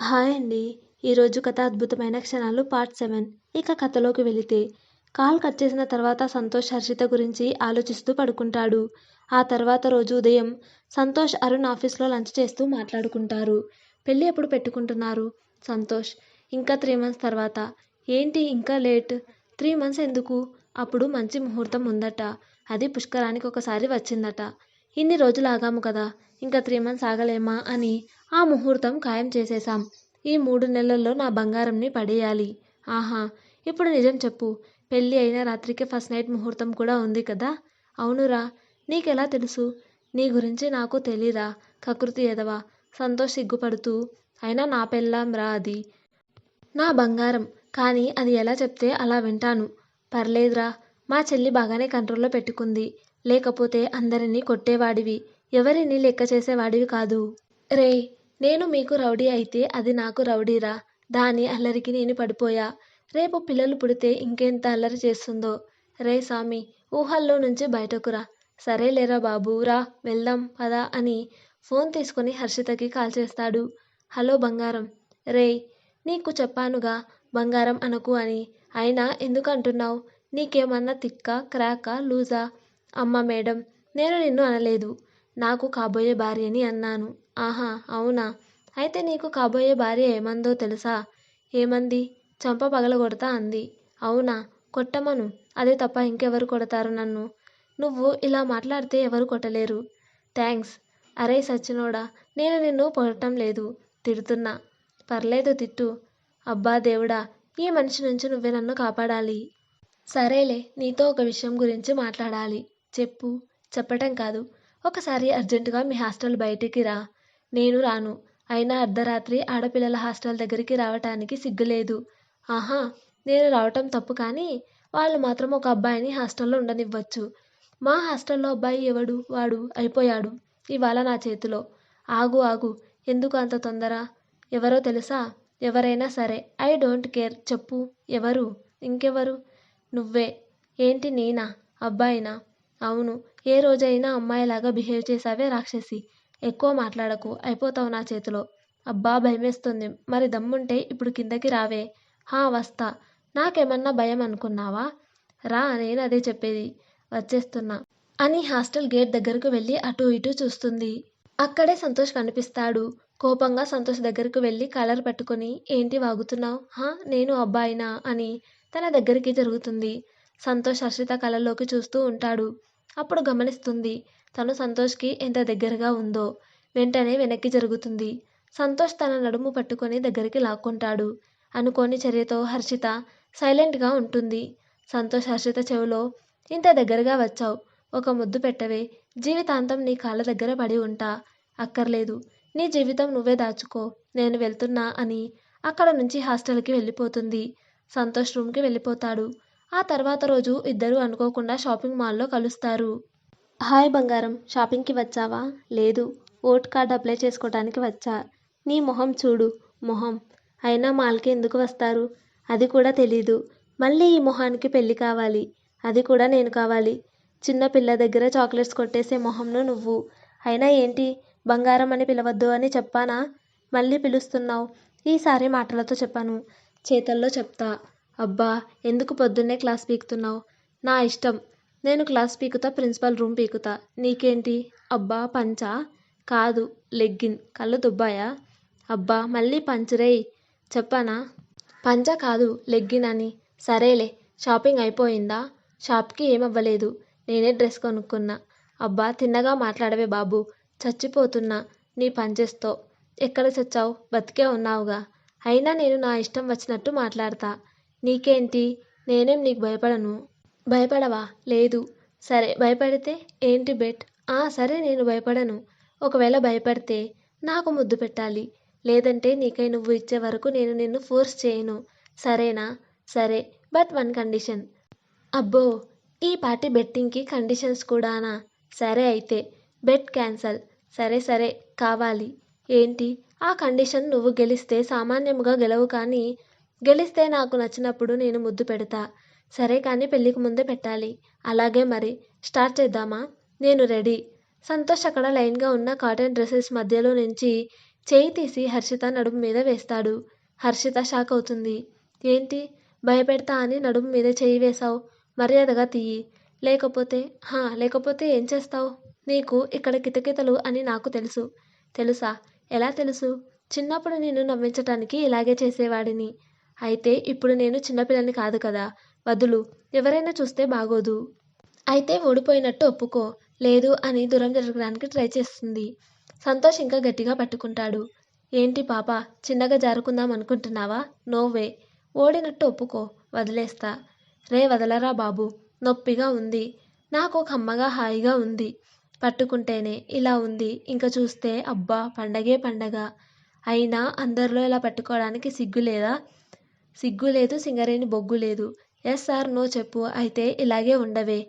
Hi అండి. ఈరోజు కథ అద్భుతమైన క్షణాలు పార్ట్ 7. ఇక కథలోకి వెళితే, కాల్ కట్ చేసిన తర్వాత సంతోష్ హర్షిత గురించి ఆలోచిస్తూ పడుకుంటాడు. ఆ తర్వాత రోజు ఉదయం సంతోష్, అరుణ్ ఆఫీస్లో లంచ్ చేస్తూ మాట్లాడుకుంటారు. పెళ్ళి ఎప్పుడు పెట్టుకుంటున్నారు? సంతోష్: ఇంకా 3 మంత్స్ తర్వాత. ఏంటి ఇంకా లేట్? 3 మంత్స్ ఎందుకు? అప్పుడు మంచి ముహూర్తం ఉందట. అది పుష్కరానికి ఒకసారి వచ్చిందట. ఇన్ని రోజులు ఆగాము కదా, ఇంకా 3 మంత్స్ ఆగలేమా అని ఆ ముహూర్తం ఖాయం చేసేశాం. ఈ 3 నెలల్లో నా బంగారంని పడేయాలి. ఆహా, ఇప్పుడు నిజం చెప్పు. పెళ్ళి అయిన రాత్రికి ఫస్ట్ నైట్ ముహూర్తం కూడా ఉంది కదా? అవునురా. నీకెలా తెలుసు? నీ గురించి నాకు తెలీదా? కకృతి ఎదవా. సంతోష్ సిగ్గుపడుతూ: అయినా నా పెళ్ళాం రా అది. నా బంగారం. కానీ అది ఎలా చెప్తే అలా వింటాను. పర్లేదురా, మా చెల్లి బాగానే కంట్రోల్లో పెట్టుకుంది. లేకపోతే అందరినీ కొట్టేవాడివి, ఎవరినీ లెక్క చేసేవాడివి కాదు. రేయ్, నేను మీకు రౌడీ అయితే అది నాకు రౌడీరా. దాని అల్లరికి నేను పడిపోయా. రేపు పిల్లలు పుడితే ఇంకెంత అల్లరి చేస్తుందో. రే సామి, ఊహల్లో నుంచి బయటకురా. సరేలేరా బాబూ, రా వెళ్దాం పద అని ఫోన్ తీసుకుని హర్షితకి కాల్ చేస్తాడు. హలో బంగారం. రేయ్, నీకు చెప్పానుగా బంగారం అనకు అని. అయినా ఎందుకు అంటున్నావు? నీకేమన్నా తిక్కా, క్రాకా, లూజా? అమ్మ మేడం, నేను నిన్ను అనలేదు. నాకు కాబోయే భార్యని అన్నాను. ఆహా, అవునా? అయితే నీకు కాబోయే భార్య ఏమందో తెలుసా? ఏమంది? చంప పగలగొడతా అంది. అవునా? కొట్టమను. అదే తప్ప ఇంకెవరు కొడతారు నన్ను? నువ్వు ఇలా మాట్లాడితే ఎవరు కొట్టలేరు. థ్యాంక్స్. అరే సచ్చినోడా, నేను నిన్ను పొగట్టం లేదు, తిడుతున్నా. పర్లేదు తిట్టు. అబ్బా దేవుడా, ఈ మనిషి నుంచి నువ్వే నన్ను కాపాడాలి. సరేలే, నీతో ఒక విషయం గురించి మాట్లాడాలి. చెప్పు. చెప్పటం కాదు, ఒకసారి అర్జెంటుగా మీ హాస్టల్ బయటికి రా. నేను రాను. అయినా అర్ధరాత్రి ఆడపిల్లల హాస్టల్ దగ్గరికి రావటానికి సిగ్గులేదు. ఆహా, నేను రావటం తప్పు కానీ వాళ్ళు మాత్రం ఒక అబ్బాయిని హాస్టల్లో ఉండనివ్వచ్చు. మా హాస్టల్లో అబ్బాయి ఎవడు? వాడు అయిపోయాడు ఇవాళ నా చేతిలో. ఆగు ఆగు, ఎందుకు అంత తొందర? ఎవరో తెలుసా? ఎవరైనా సరే, ఐ డోంట్ కేర్. చెప్పు. ఎవరు? ఇంకెవరు? నువ్వే. ఏంటి నేనా? అబ్బాయినా? అవును. ఏ రోజైనా అమ్మాయిలాగా బిహేవ్ చేసావే రాక్షసి. ఎక్కువ మాట్లాడకు, అయిపోతావు నా చేతిలో. అబ్బా భయమేస్తుంది. మరి దమ్ముంటే ఇప్పుడు కిందకి రావే. హా వస్తా. నాకేమన్నా భయం అనుకున్నావా? రా, నేను అదే చెప్పేది. వచ్చేస్తున్నా అని హాస్టల్ గేట్ దగ్గరకు వెళ్ళి అటూ ఇటూ చూస్తుంది. అక్కడే సంతోష్ కనిపిస్తాడు. కోపంగా సంతోష్ దగ్గరకు వెళ్ళి కాలర్ పట్టుకొని, ఏంటి వాగుతున్నావు? హా, నేను అబ్బాయినా అని తన దగ్గరికి జరుగుతుంది. సంతోష్ హర్షిత కళ్ళలోకి చూస్తూ ఉంటాడు. అప్పుడు గమనిస్తుంది తను సంతోష్కి ఎంత దగ్గరగా ఉందో. వెంటనే వెనక్కి జరుగుతుంది. సంతోష్ తన నడుము పట్టుకొని దగ్గరికి లాక్కుంటాడు. అనుకోని చర్యతో హర్షిత సైలెంట్గా ఉంటుంది. సంతోష్ హర్షిత చెవిలో, ఇంత దగ్గరగా వచ్చావు, ఒక ముద్దు పెట్టవే. జీవితాంతం నీ కాళ్ళ దగ్గర పడి ఉంటా. అక్కర్లేదు, నీ జీవితం నువ్వే దాచుకో, నేను వెళ్తున్నా అని అక్కడ నుంచి హాస్టల్కి వెళ్ళిపోతుంది. సంతోష్ రూమ్కి వెళ్ళిపోతాడు. ఆ తర్వాత రోజు ఇద్దరూ అనుకోకుండా షాపింగ్ మాల్లో కలుస్తారు. హాయ్ బంగారం, షాపింగ్కి వచ్చావా? లేదు, ఓట్ కార్డ్ అప్లై చేసుకోవడానికి వచ్చా. నీ మొహం చూడు. మొహం అయినా మాల్కి ఎందుకు వస్తారు? అది కూడా తెలీదు. మళ్ళీ ఈ మొహానికి పెళ్ళి కావాలి. అది కూడా నేను కావాలి. చిన్న పిల్ల దగ్గర చాక్లెట్స్ కొట్టేసే మొహంను నువ్వు. అయినా ఏంటి, బంగారం అని పిలవద్దు అని చెప్పానా? మళ్ళీ పిలుస్తున్నావు. ఈసారి మాటలతో చెప్పను, చేతల్లో చెప్తా. అబ్బా, ఎందుకు పొద్దున్నే క్లాస్ పీకుతున్నావు? నా ఇష్టం. నేను క్లాస్ పీకుతా, ప్రిన్సిపల్ రూమ్ పీకుతా. నీకేంటి? అబ్బా పంచా? కాదు, లెగ్గిన్. కళ్ళు దుబ్బాయా? అబ్బా మళ్ళీ పంచరేయ్. చెప్పనా? పంచ కాదు, లెగ్గిన్ అని. సరేలే. షాపింగ్ అయిపోయిందా? షాప్కి ఏమవ్వలేదు, నేనే డ్రెస్ కొనుక్కున్నా. అబ్బా తిన్నగా మాట్లాడవే బాబు, చచ్చిపోతున్నా నీ పంచెస్తో. ఎక్కడ చచ్చావు? బతికే ఉన్నావుగా. అయినా నేను నా ఇష్టం వచ్చినట్టు మాట్లాడతా. నీకేంటి? నేనేం నీకు భయపడను. భయపడవా? లేదు. సరే భయపడితే ఏంటి బెట్? సరే నేను భయపడను. ఒకవేళ భయపడితే నాకు ముద్దు పెట్టాలి. లేదంటే నీకై నువ్వు ఇచ్చే వరకు నేను నిన్ను ఫోర్స్ చేయను. సరేనా? సరే, బట్ వన్ కండిషన్. అబ్బో, ఈ పాటి బెట్టింగ్కి కండిషన్స్ కూడానా? సరే అయితే బెట్ క్యాన్సల్. సరే సరే, కావాలి. ఏంటి ఆ కండిషన్? నువ్వు గెలిస్తే సామాన్యముగా గెలవు కానీ గెలిస్తే నాకు నచ్చినప్పుడు నేను ముద్దు పెడతా. సరే కానీ పెళ్ళికి ముందే పెట్టాలి. అలాగే మరి, స్టార్ట్ చేద్దామా? నేను రెడీ. సంతోష్ అక్కడ లైన్గా ఉన్న కాటన్ డ్రెస్సెస్ మధ్యలో నుంచి చేయి తీసి హర్షిత నడుము మీద వేస్తాడు. హర్షిత షాక్ అవుతుంది. ఏంటి భయపెడతా అని నడుము మీద చేయి వేశావు? మర్యాదగా తీయి. లేకపోతే ఏం చేస్తావు? నీకు ఇక్కడ కితకితలు అని నాకు తెలుసు. తెలుసా? ఎలా తెలుసు? చిన్నప్పుడు నిన్ను నవ్వించటానికి ఇలాగే చేసేవాడిని. అయితే ఇప్పుడు నేను చిన్నపిల్లని కాదు కదా. వదులు. ఎవరైనా చూస్తే బాగోదు. అయితే ఓడిపోయినట్టు ఒప్పుకో. లేదు అని దూరం జరగడానికి ట్రై చేస్తుంది. సంతోష్ ఇంకా గట్టిగా పట్టుకుంటాడు. ఏంటి పాప, చిన్నగా జారుకుందాం అనుకుంటున్నావా? నోవే. ఓడినట్టు ఒప్పుకో. వదిలేస్తా. రే వదలరా బాబు. నొప్పిగా ఉంది. నాకు కమ్మగా హాయిగా ఉంది. పట్టుకుంటేనే ఇలా ఉంది. ఇంకా చూస్తే అబ్బా పండగే పండగ. అయినా అందరిలో ఇలా పట్టుకోవడానికి సిగ్గు లేదా? సిగ్గు లేదు, సింగరేణి బొగ్గు లేదు. ఎస్ ఆర్ నో చెప్పు. అయితే ఇలాగే ఉండవే.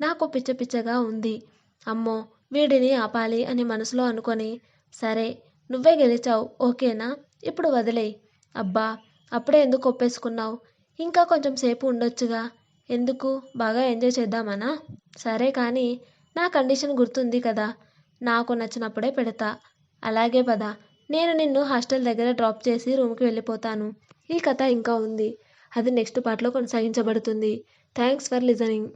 నాకు పిచ్చగా ఉంది. అమ్మో వీడిని ఆపాలి అని మనసులో అనుకొని, సరే నువ్వే గెలిచావు ఓకేనా, ఇప్పుడు వదిలేయ్. అబ్బా అప్పుడే ఎందుకు ఒప్పేసుకున్నావు? ఇంకా కొంచెం సేపు ఉండొచ్చుగా. ఎందుకు? బాగా ఎంజాయ్ చేద్దామనా? సరే కానీ నా కండిషన్ గుర్తుంది కదా. నాకు నచ్చినప్పుడే పెడతా. అలాగే పద. నేను నిన్ను హాస్టల్ దగ్గర డ్రాప్ చేసి రూమ్కి వెళ్ళిపోతాను. ఈ కథ ఇంకా ఉంది. అది నెక్స్ట్ పార్ట్లో కొనసాగించబడుతుంది. Thanks for listening.